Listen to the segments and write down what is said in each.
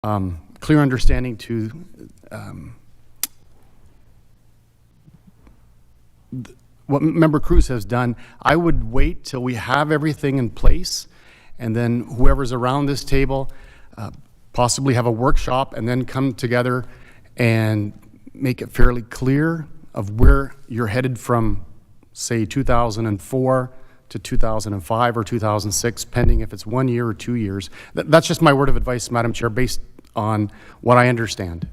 clear understanding to what Member Cruz has done. I would wait till we have everything in place, and then whoever's around this table possibly have a workshop and then come together and make it fairly clear of where you're headed from, say, 2004 to 2005 or 2006, pending if it's 1 year or 2 years. That's just my word of advice, Madam Chair, based on what I understand.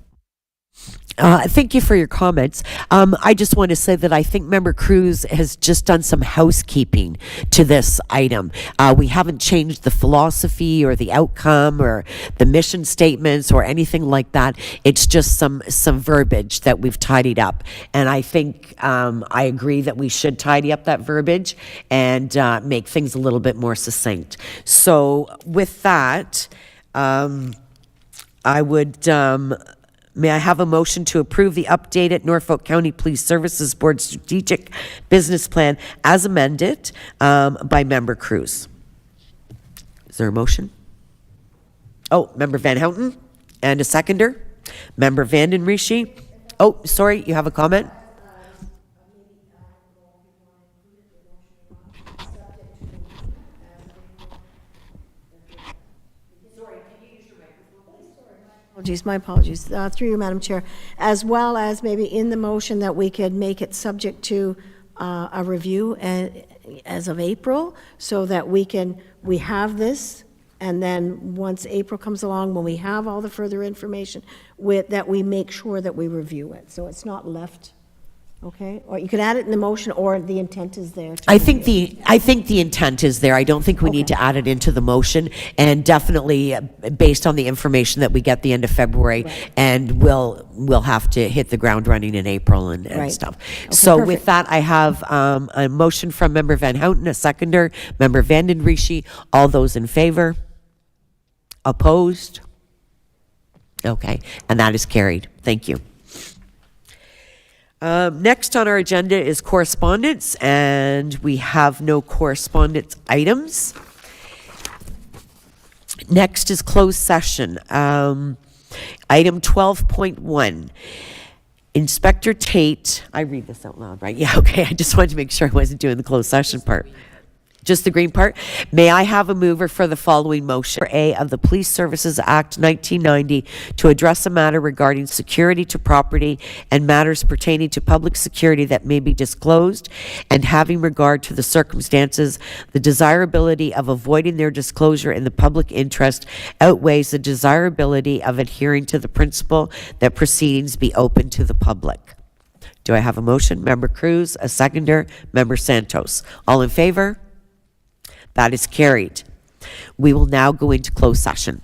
Thank you for your comments. I just want to say that I think Member Cruz has just done some housekeeping to this item. We haven't changed the philosophy or the outcome or the mission statements or anything like that. It's just some verbiage that we've tidied up. And I think I agree that we should tidy up that verbiage and make things a little bit more succinct. So with that, I would... May I have a motion to approve the updated Norfolk County Police Services Board Strategic Business Plan as amended by Member Cruz? Is there a motion? Oh, Member Van Houten, and a seconder? Member Vanden Rishi? Oh, sorry, you have a comment? My apologies. Through you, Madam Chair, as well as maybe in the motion that we could make it subject to a review as of April, so that we have this, and then once April comes along, when we have all the further information, that we make sure that we review it, so it's not left. Okay, or you could add it in the motion, or the intent is there. I think the intent is there. I don't think we need to add it into the motion, and definitely based on the information that we get the end of February, right. And we'll have to hit the ground running in April and right. Stuff. Okay, so perfect. With that, I have a motion from Member Van Houten, a seconder, Member Vanden Rishi. All those in favor? Opposed? Okay, and that is carried. Thank you. Next on our agenda is correspondence, and we have no correspondence items. Next is closed session. Item 12.1. Inspector Tate, I read this out loud, right? Yeah, okay. I just wanted to make sure I wasn't doing the closed session part. Just the green part. May I have a mover for the following motion? A of the Police Services Act 1990 to address a matter regarding security to property and matters pertaining to public security that may be disclosed, and having regard to the circumstances, the desirability of avoiding their disclosure in the public interest outweighs the desirability of adhering to the principle that proceedings be open to the public. Do I have a motion? Member Cruz, a seconder, Member Santos. All in favor? That is carried. We will now go into closed session.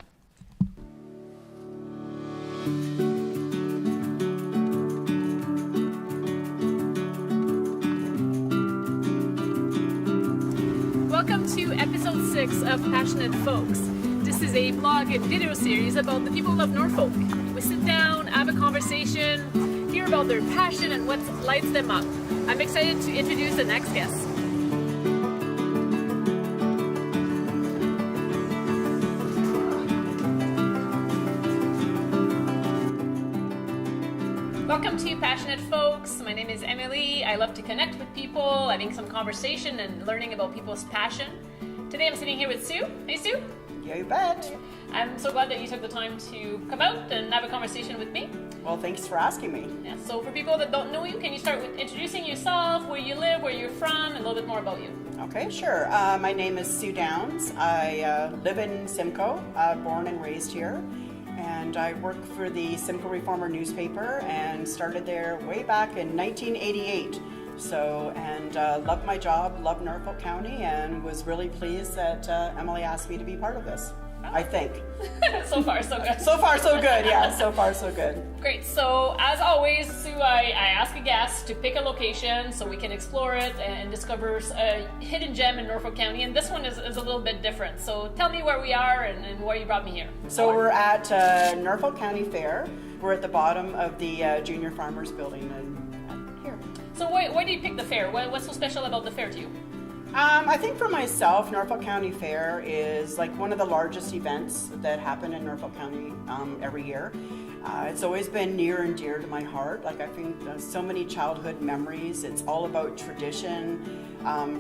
Welcome to episode 6 of Passionate Folks. This is a blog and video series about the people of Norfolk. We sit down, have a conversation, hear about their passion and what lights them up. I'm excited to introduce the next guest. Welcome to Passionate Folks. My name is Emily. I love to connect with people, having some conversation and learning about people's passion. Today I'm sitting here with Sue. Hey Sue. Yeah, you bet. I'm so glad that you took the time to come out and have a conversation with me. Well, thanks for asking me. Yeah, so for people that don't know you, can you start with introducing yourself, where you live, where you're from, and a little bit more about you? Okay, sure. My name is Sue Downs. I live in Simcoe, born and raised here. And I work for the Simcoe Reformer newspaper and started there way back in 1988. So, and loved my job, loved Norfolk County, and was really pleased that Emily asked me to be part of this. I think. So far, so good. So far, so good. Yeah, so far, so good. Great. So, as always, Sue, I ask a guest to pick a location so we can explore it and discover a hidden gem in Norfolk County. And this one is a little bit different. So, tell me where we are and why you brought me here. So, we're at Norfolk County Fair. We're at the bottom of the Junior Farmers Building here. So, why do you pick the fair? What's so special about the fair to you? I think for myself, Norfolk County Fair is like one of the largest events that happen in Norfolk County every year. It's always been near and dear to my heart. Like I think so many childhood memories. It's all about tradition.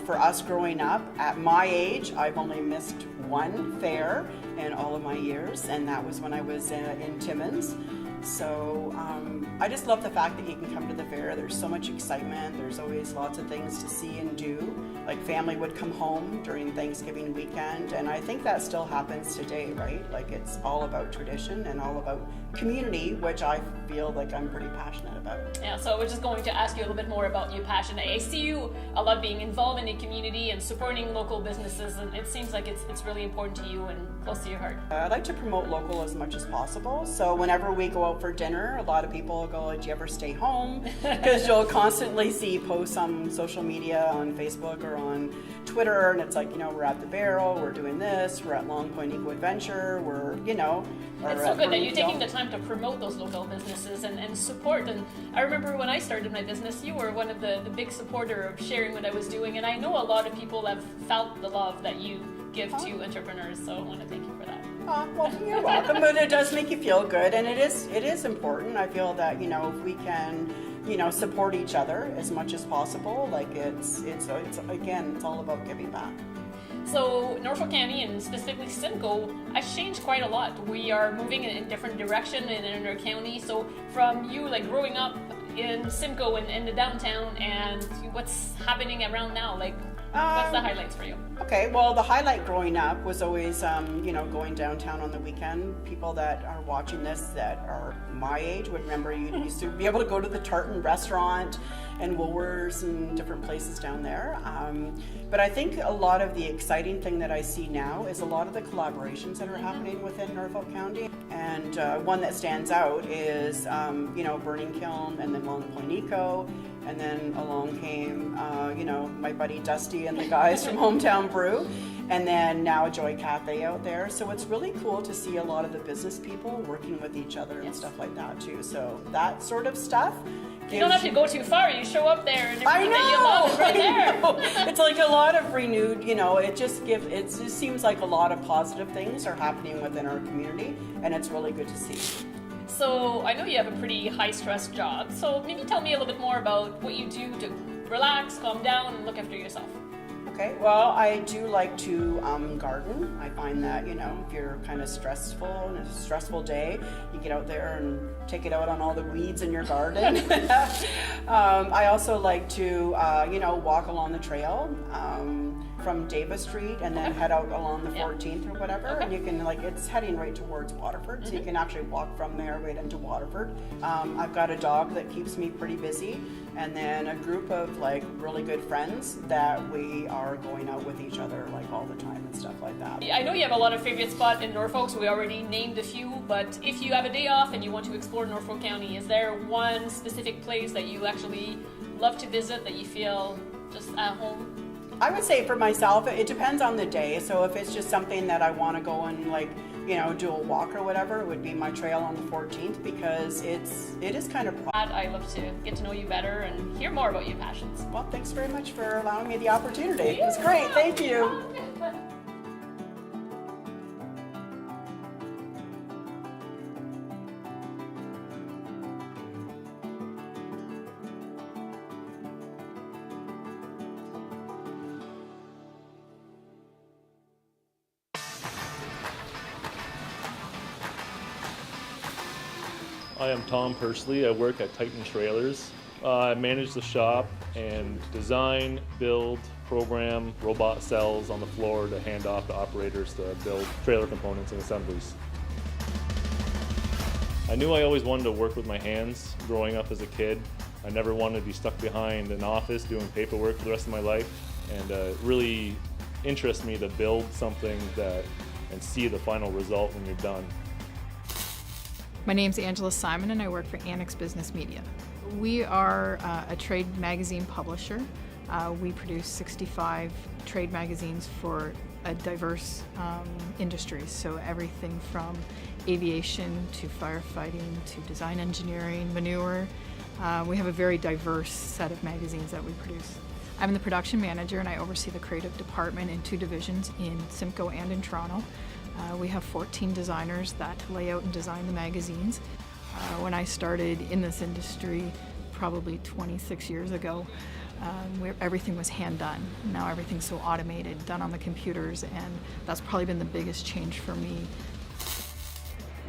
For us growing up, at my age, I've only missed one fair in all of my years, and that was when I was in Timmins. So I just love the fact that you can come to the fair. There's so much excitement. There's always lots of things to see and do. Like family would come home during Thanksgiving weekend, and I think that still happens today, right? Like it's all about tradition and all about community, which I feel like I'm pretty passionate about. Yeah, so I was just going to ask you a little bit more about your passion. I see you a lot being involved in the community and supporting local businesses, and it seems like it's really important to you and close to your heart. I like to promote local as much as possible. So whenever we go out for dinner, a lot of people go, "Do you ever stay home?" Because you'll constantly see posts on social media, on Facebook or on Twitter, and it's like, we're at the Barrel, we're doing this, we're at Long Point Eco Adventure, we're, It's so good that you're taking the time to promote those local businesses and support. And I remember when I started my business, you were one of the big supporter of sharing what I was doing, and I know a lot of people have felt the love that you give to entrepreneurs, so I want to thank you for that. Well, you're welcome, but it does make you feel good, and it is important. I feel that, if we can, support each other as much as possible, like it's again, it's all about giving back. So Norfolk County and specifically Simcoe has changed quite a lot. We are moving in a different direction in our county. So from you like growing up in Simcoe and in the downtown, and what's happening around now, like what's the highlights for you? Okay, well, the highlight growing up was always, going downtown on the weekend. People that are watching this that are my age would remember you used to be able to go to the Tartan restaurant and Woolworths and different places down there. But I think a lot of the exciting thing that I see now is a lot of the collaborations that are happening within Norfolk County. And one that stands out is, Burning Kiln and then Long Point Eco. And then along came, my buddy Dusty and the guys from Hometown Brew. And then now Joy Cafe out there. So it's really cool to see a lot of the business people working with each other and stuff like that too. So that sort of stuff. You don't have to go too far. You show up there and everything that you love is right there. It's like a lot of renewed, it just seems like a lot of positive things are happening within our community, and it's really good to see. So I know you have a pretty high-stress job, so maybe tell me a little bit more about what you do to relax, calm down, and look after yourself. Okay, well, I do like to garden. I find that, if you're kind of stressful and a stressful day, you get out there and take it out on all the weeds in your garden. I also like to, walk along the trail from Davis Street and then head out along the 14th or whatever. Okay. And you can, it's heading right towards Waterford, so you can actually walk from there right into Waterford. I've got a dog that keeps me pretty busy, and then a group of really good friends that we are going out with each other all the time and stuff like that. I know you have a lot of favorite spots in Norfolk, so we already named a few, but if you have a day off and you want to explore Norfolk County, is there one specific place that you actually love to visit that you feel just at home? I would say for myself, it depends on the day. So if it's just something that I want to go and do a walk or whatever, it would be my trail on the 14th, because it is kind of. I'd love to get to know you better and hear more about your passions. Well, thanks very much for allowing me the opportunity. It was great. Thank you. I am Tom Pursley. I work at Titan Trailers. I manage the shop and design, build, program robot cells on the floor to hand off to operators to build trailer components and assemblies. I knew I always wanted to work with my hands growing up as a kid. I never wanted to be stuck behind an office doing paperwork for the rest of my life, and it really interests me to build something and see the final result when you're done. My name's Angela Simon and I work for Annex Business Media. We are a trade magazine publisher. We produce 65 trade magazines for a diverse industries, so everything from aviation to firefighting to design engineering, manure. We have a very diverse set of magazines that we produce. I'm the production manager and I oversee the creative department in 2 divisions in Simcoe and in Toronto. We have 14 designers that lay out and design the magazines. When I started in this industry probably 26 years ago, where everything was hand done. Now everything's so automated, done on the computers, and that's probably been the biggest change for me.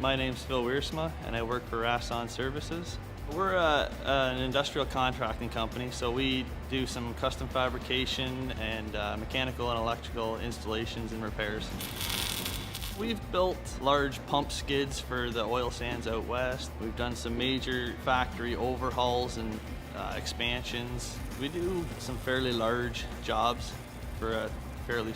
My name's Phil Wiersma, and I work for Rasson Services. We're an industrial contracting company, so we do some custom fabrication and mechanical and electrical installations and repairs. We've built large pump skids for the oil sands out west. We've done some major factory overhauls and expansions. We do some fairly large jobs for a fairly